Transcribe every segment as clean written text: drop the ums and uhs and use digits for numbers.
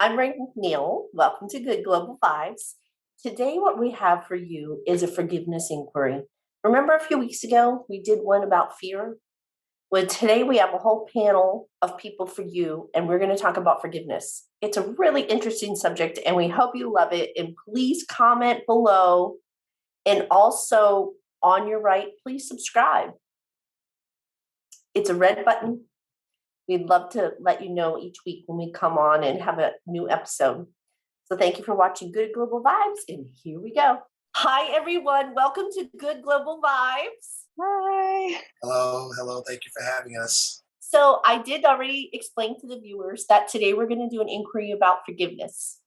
I'm McNeal. Welcome to Good Global Vibes. Today, what we have for you is a forgiveness inquiry. Remember a few weeks ago, we did one about fear? Well, today we have a whole panel of people for you, and we're going to talk about forgiveness. It's a really interesting subject, and we hope you love it. And please comment below. And also on your right, please subscribe. It's a red button. We'd love to let you know each week when we come on and have a new episode. So thank you for watching Good Global Vibes, and here we go. Hi, everyone. Welcome to Good Global Vibes. Hi. Hello. Thank you for having us. So I did already explain to the viewers that today we're going to do an inquiry about forgiveness.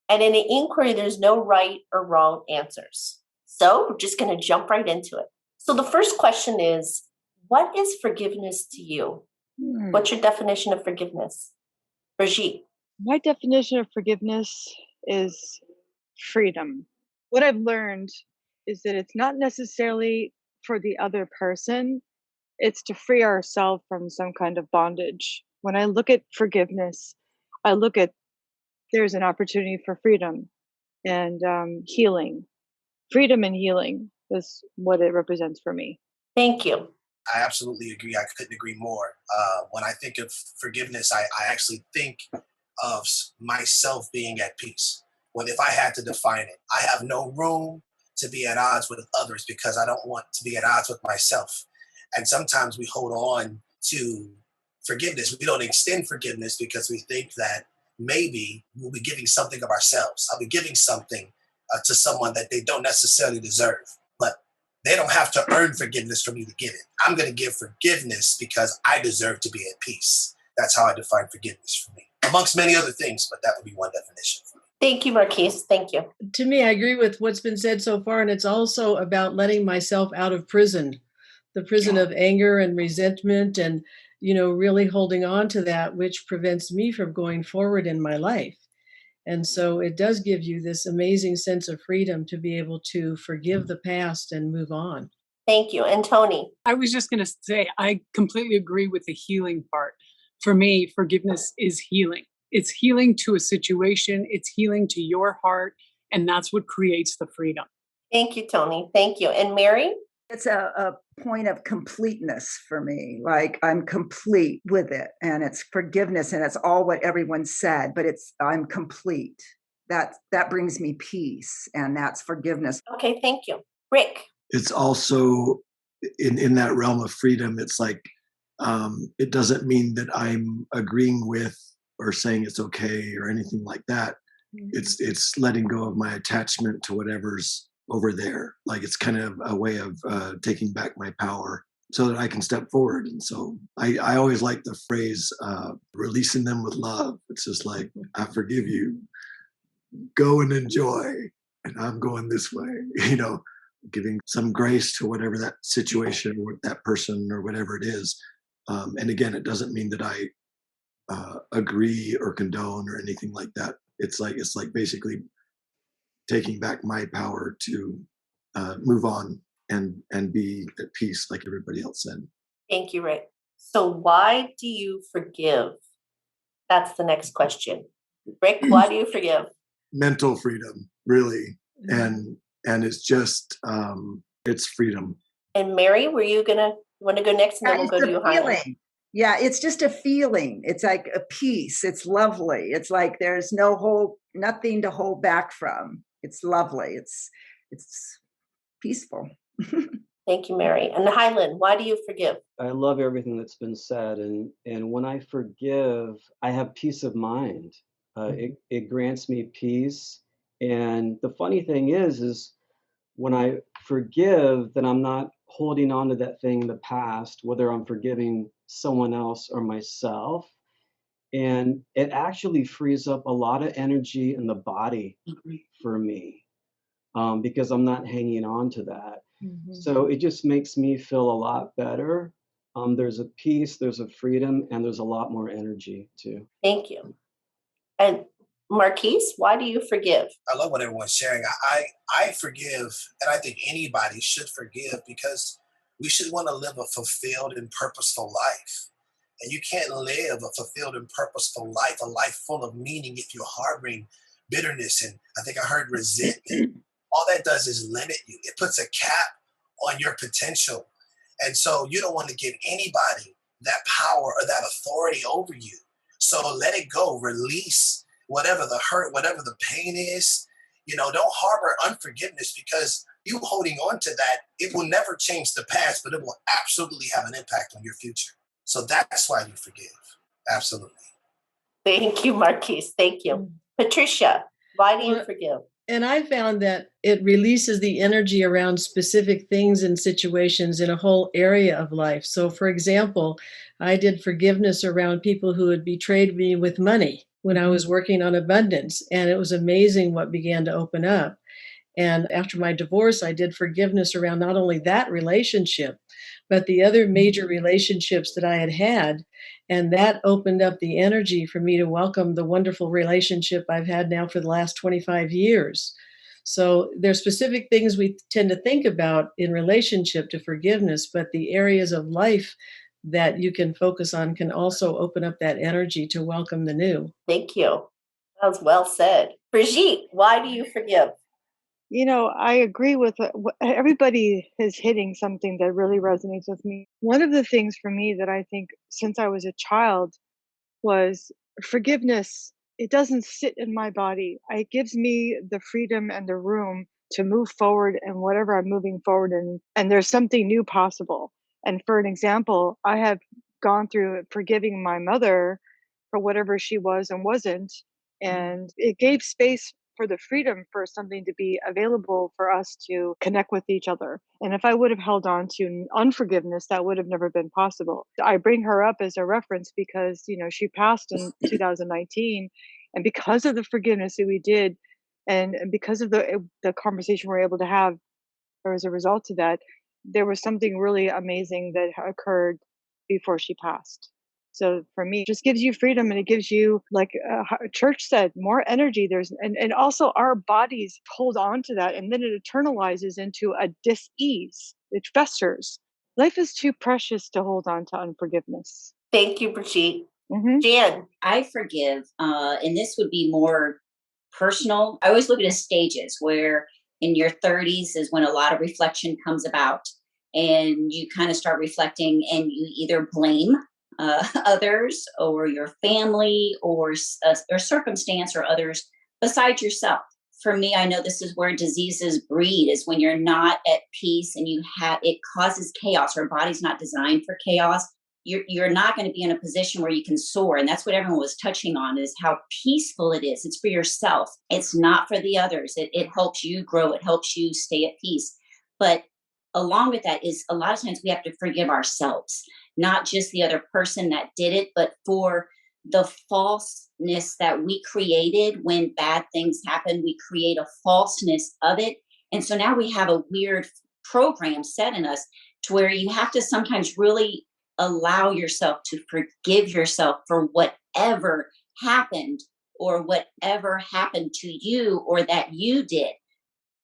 And in an inquiry, there's no right or wrong answers. So we're just going to jump right into it. So the first question is, what is forgiveness to you? What's your definition of forgiveness? Brigitte. My definition of forgiveness is freedom. What I've learned is that it's not necessarily for the other person, it's to free ourselves from some kind of bondage. When I look at forgiveness, I look at there's an opportunity for freedom and healing. Freedom and healing is what it represents for me. Thank you. I absolutely agree. I couldn't agree more. When I think of forgiveness, I actually think of myself being at peace. If I had to define it, I have no room to be at odds with others because I don't want to be at odds with myself. And sometimes we hold on to forgiveness. We don't extend forgiveness because we think that maybe we'll be giving something of ourselves. I'll be giving something to someone that they don't necessarily deserve. But they don't have to earn forgiveness for me to give it. I'm going to give forgiveness because I deserve to be at peace. That's how I define forgiveness for me, amongst many other things, but that would be one definition for me. Thank you, Marquise. Thank you. To me, I agree with what's been said so far, and it's also about letting myself out of prison, the prison of anger and resentment, and really holding on to that, which prevents me from going forward in my life. And so it does give you this amazing sense of freedom to be able to forgive the past and move on. Thank you. And Tony? I was just going to say, I completely agree with the healing part. For me, forgiveness is healing. It's healing to a situation. It's healing to your heart. And that's what creates the freedom. Thank you, Tony. Thank you. And Mary? It's a point of completeness for me. Like I'm complete with it, and it's forgiveness, and it's all what everyone said, but I'm complete. That brings me peace, and that's forgiveness. Okay, thank you. Rick? It's also in that realm of freedom. It's like it doesn't mean that I'm agreeing with or saying it's okay or anything like that. Mm-hmm. It's letting go of my attachment to whatever's over there. Like it's kind of a way of taking back my power so that I can step forward. And so I always like the phrase, releasing them with love. It's just like, I forgive you, go and enjoy. And I'm going this way, giving some grace to whatever that situation or that person or whatever it is. And again, it doesn't mean that I agree or condone or anything like that. It's like basically taking back my power to move on and be at peace like everybody else said. Thank you, Rick. So why do you forgive? That's the next question. Rick, why do you forgive? Mental freedom, really. And it's just, it's freedom. And Mary, want to go next, and then we'll go to you, feeling. Yeah, it's just a feeling. It's like a peace. It's lovely. It's like there's nothing to hold back from. It's lovely. It's peaceful. Thank you, Mary. And Highland, why do you forgive? I love everything that's been said. And when I forgive, I have peace of mind. It grants me peace. And the funny thing is when I forgive, then I'm not holding on to that thing in the past, whether I'm forgiving someone else or myself. And it actually frees up a lot of energy in the body for me because I'm not hanging on to that. Mm-hmm. So it just makes me feel a lot better. There's a peace, there's a freedom, and there's a lot more energy too. Thank you. And Marquise, why do you forgive? I love what everyone's sharing. I forgive, and I think anybody should forgive because we should want to live a fulfilled and purposeful life. And you can't live a fulfilled and purposeful life, a life full of meaning, if you're harboring bitterness and I think I heard resentment. All that does is limit you. It puts a cap on your potential. And so you don't want to give anybody that power or that authority over you. So let it go, release whatever the hurt, whatever the pain is. Don't harbor unforgiveness, because you holding on to that, it will never change the past, but it will absolutely have an impact on your future. So that's why you forgive. Absolutely. Thank you, Marquise. Thank you. Patricia, why do you forgive? And I found that it releases the energy around specific things and situations in a whole area of life. So, for example, I did forgiveness around people who had betrayed me with money when I was working on abundance. And it was amazing what began to open up. And after my divorce, I did forgiveness around not only that relationship, but the other major relationships that I had had. And that opened up the energy for me to welcome the wonderful relationship I've had now for the last 25 years. So there's specific things we tend to think about in relationship to forgiveness, but the areas of life that you can focus on can also open up that energy to welcome the new. Thank you. That was well said. Brigitte, why do you forgive? I agree with everybody is hitting something that really resonates with me. One of the things for me that I think since I was a child was forgiveness. It doesn't sit in my body. It gives me the freedom and the room to move forward in whatever I'm moving forward in. And there's something new possible. And for an example, I have gone through forgiving my mother for whatever she was and wasn't. And it gave space for the freedom for something to be available for us to connect with each other. And if I would have held on to unforgiveness, that would have never been possible. I bring her up as a reference because, she passed in 2019. And because of the forgiveness that we did, and because of the conversation we were able to have, or as a result of that, there was something really amazing that occurred before she passed. So for me, it just gives you freedom, and it gives you, like Church said, more energy. And also our bodies hold on to that, and then it internalizes into a dis-ease. It festers. Life is too precious to hold on to unforgiveness. Thank you, Brigitte. Mm-hmm. Jan. I forgive, and this would be more personal. I always look at it as stages, where in your 30s is when a lot of reflection comes about, and you kind of start reflecting, and you either blame others or your family or circumstance or others besides yourself. For me, I know this is where diseases breed, is when you're not at peace and it causes chaos. Our body's not designed for chaos. You're not going to be in a position where you can soar. And that's what everyone was touching on, is how peaceful it is. It's for yourself. It's not for the others. It helps you grow. It helps you stay at peace. But along with that is, a lot of times we have to forgive ourselves, not just the other person that did it, but for the falseness that we created when bad things happen. We create a falseness of it. And so now we have a weird program set in us to where you have to sometimes really allow yourself to forgive yourself for whatever happened, or whatever happened to you or that you did.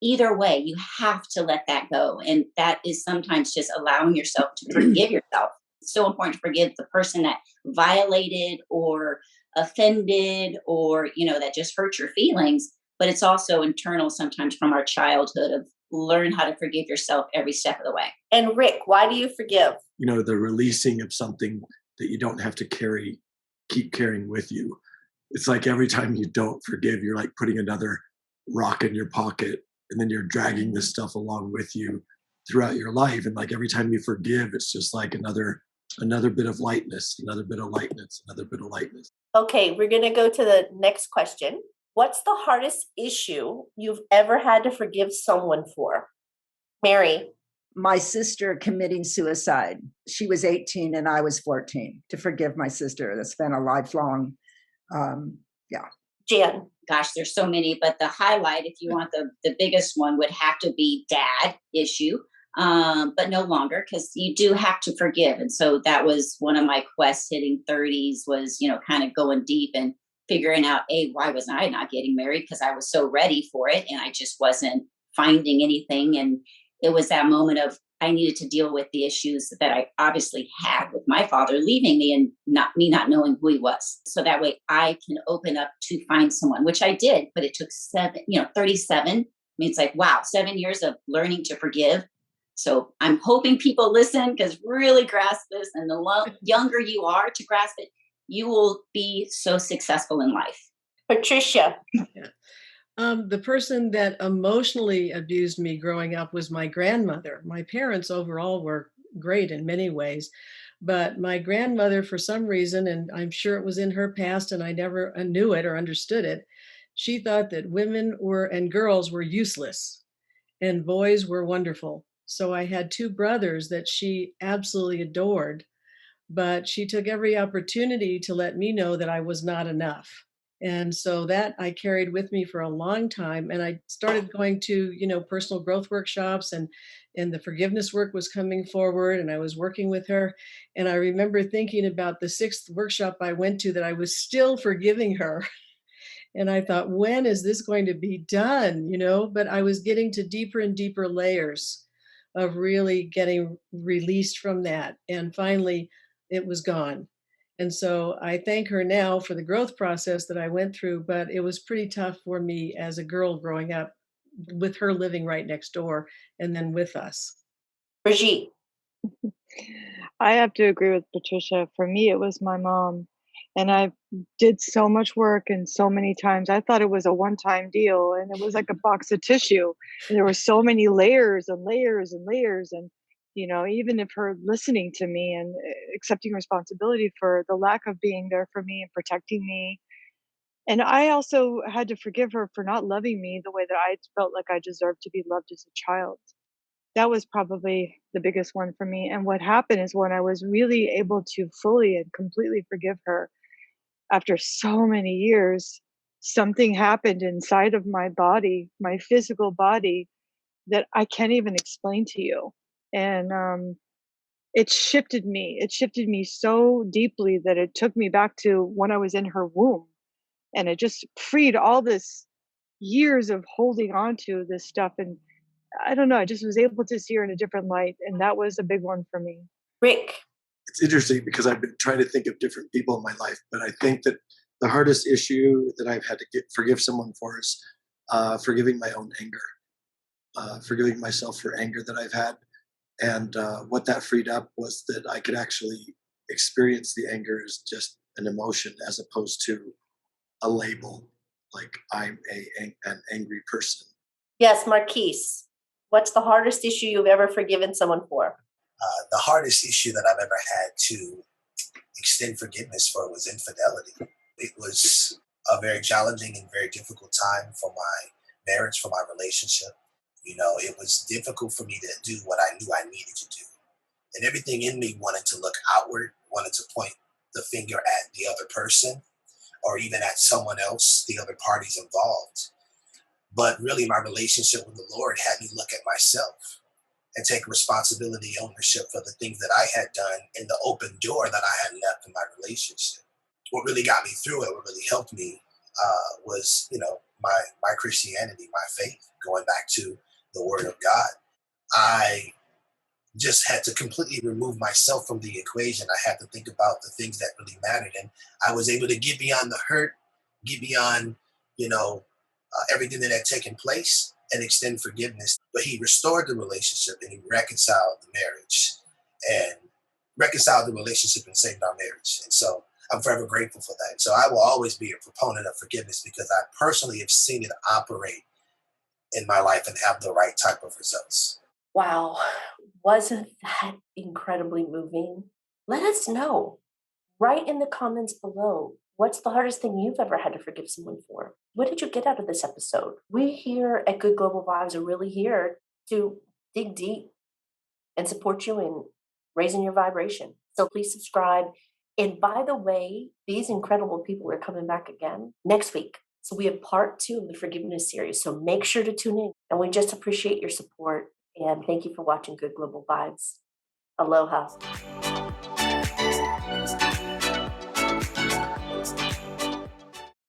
Either way, you have to let that go. And that is sometimes just allowing yourself to forgive yourself. It's so important to forgive the person that violated or offended or, that just hurt your feelings. But it's also internal sometimes from our childhood, of learn how to forgive yourself every step of the way. And Rick, why do you forgive? The releasing of something that you don't have to keep carrying with you. It's like every time you don't forgive, you're like putting another rock in your pocket, and then you're dragging this stuff along with you throughout your life. And like every time you forgive, it's just like another bit of lightness, another bit of lightness, another bit of lightness. Okay, we're going to go to the next question. What's the hardest issue you've ever had to forgive someone for? Mary. My sister committing suicide. She was 18 and I was 14. To forgive my sister. That's been a lifelong, Jan. Gosh, there's so many, but the highlight, if you want the biggest one, would have to be dad issue. But no longer, because you do have to forgive. And so that was one of my quests hitting 30s, was, kind of going deep and figuring out, why was I not getting married? Because I was so ready for it and I just wasn't finding anything. And it was that moment of, I needed to deal with the issues that I obviously had with my father leaving me and not knowing who he was. So that way I can open up to find someone, which I did, but it took 37. I mean, it's like, wow, 7 years of learning to forgive. So I'm hoping people listen, because really grasp this. And the younger you are to grasp it, you will be so successful in life. Patricia. Yeah. The person that emotionally abused me growing up was my grandmother. My parents overall were great in many ways, but my grandmother, for some reason, and I'm sure it was in her past and I never knew it or understood it, she thought that women were and girls were useless and boys were wonderful. So I had two brothers that she absolutely adored, but she took every opportunity to let me know that I was not enough. And so that I carried with me for a long time. And I started going to, personal growth workshops, and the forgiveness work was coming forward and I was working with her. And I remember thinking about the sixth workshop I went to that I was still forgiving her. And I thought, when is this going to be done? But I was getting to deeper and deeper layers of really getting released from that. And finally, it was gone. And so I thank her now for the growth process that I went through, but it was pretty tough for me as a girl growing up with her living right next door and then with us. Brigitte. I have to agree with Patricia. For me, it was my mom. And I did so much work and so many times. I thought it was a one-time deal, and it was like a box of tissue. And there were so many layers and layers and layers. And, even if her listening to me and accepting responsibility for the lack of being there for me and protecting me. And I also had to forgive her for not loving me the way that I felt like I deserved to be loved as a child. That was probably the biggest one for me. And what happened is, when I was really able to fully and completely forgive her after so many years, something happened inside of my body, my physical body, that I can't even explain to you. And it shifted me. It shifted me so deeply that it took me back to when I was in her womb. And it just freed all this years of holding on to this stuff. And I don't know, I just was able to see her in a different light. And that was a big one for me. Rick. It's interesting because I've been trying to think of different people in my life, but I think that the hardest issue that I've had to forgive someone for is forgiving my own anger, forgiving myself for anger that I've had. And what that freed up was that I could actually experience the anger as just an emotion as opposed to a label, like I'm an angry person. Yes, Marquise. What's the hardest issue you've ever forgiven someone for? The hardest issue that I've ever had to extend forgiveness for was infidelity. It was a very challenging and very difficult time for my marriage, for my relationship. It was difficult for me to do what I knew I needed to do. And everything in me wanted to look outward, wanted to point the finger at the other person or even at someone else, the other parties involved. But really, my relationship with the Lord had me look at myself and take responsibility, ownership for the things that I had done and the open door that I had left in my relationship. What really got me through it, what really helped me was, my Christianity, my faith, going back to the Word of God. I just had to completely remove myself from the equation. I had to think about the things that really mattered. And I was able to get beyond the hurt, get beyond, everything that had taken place and extend forgiveness. But he restored the relationship and he reconciled the marriage and reconciled the relationship and saved our marriage. And so I'm forever grateful for that. So I will always be a proponent of forgiveness because I personally have seen it operate in my life and have the right type of results. Wow. Wasn't that incredibly moving? Let us know. Write in the comments below. What's the hardest thing you've ever had to forgive someone for? What did you get out of this episode? We here at Good Global Vibes are really here to dig deep and support you in raising your vibration. So please subscribe. And by the way, these incredible people are coming back again next week. So we have part 2 of the forgiveness series. So make sure to tune in. And we just appreciate your support. And thank you for watching Good Global Vibes. Aloha.